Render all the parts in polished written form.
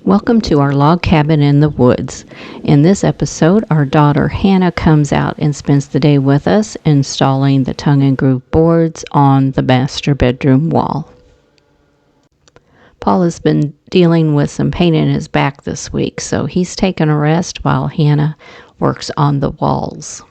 Welcome to our log cabin in the woods. In this episode, our daughter Hannah comes out and spends the day with us installing the tongue and groove boards on the master bedroom wall. Paul has been dealing with some pain in his back this week, so he's taken a rest while Hannah works on the walls.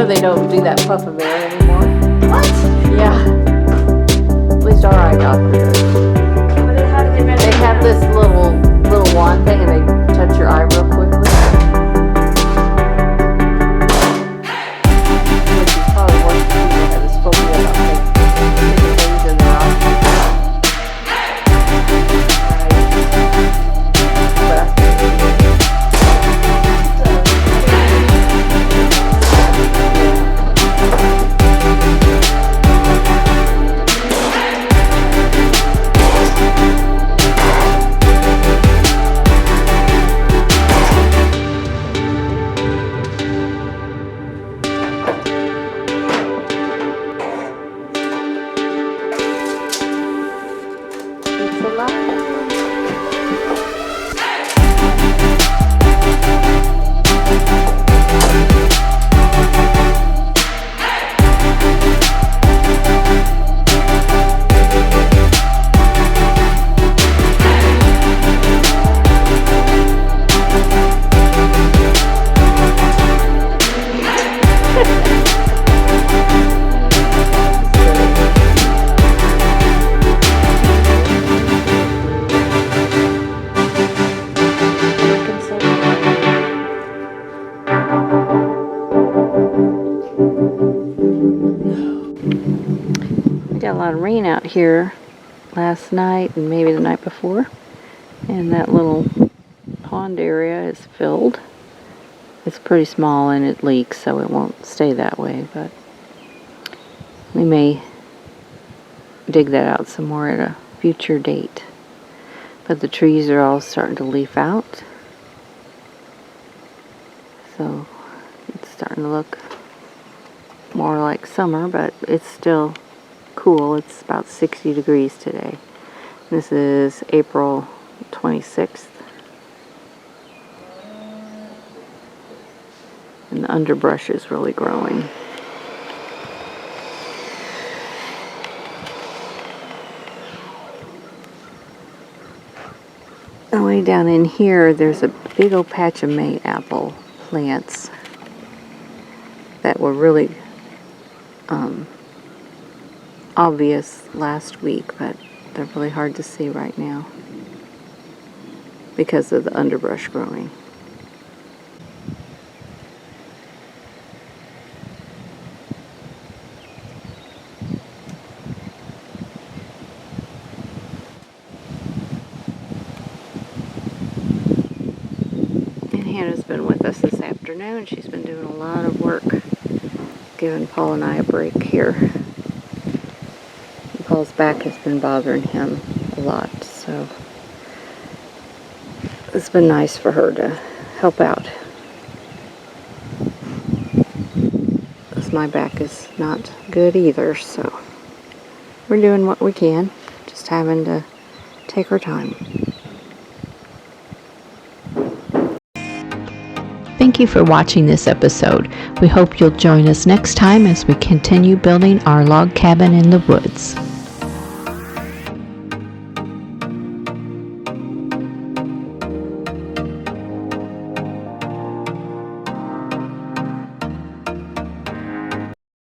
They don't do that puff of air anymore. What? Yeah. got a lot of rain out here last night and maybe the night before, and that little pond area is filled. It's pretty small and it leaks, so it won't stay that way, but we may dig that out some more at a future date. But the trees are all starting to leaf out, so it's starting to look more like summer, but it's still cool. It's about 60 degrees today. This is April 26th. And the underbrush is really growing. And way down in here, there's a big old patch of mayapple plants that were really obvious last week, but they're really hard to see right now because of the underbrush growing. And Hannah's been with us this afternoon. She's been doing a lot of work, giving Paul and I a break here. Paul's back has been bothering him a lot, so it's been nice for her to help out. Because my back is not good either, so we're doing what we can, just having to take our time. Thank you for watching this episode. We hope you'll join us next time as we continue building our log cabin in the woods.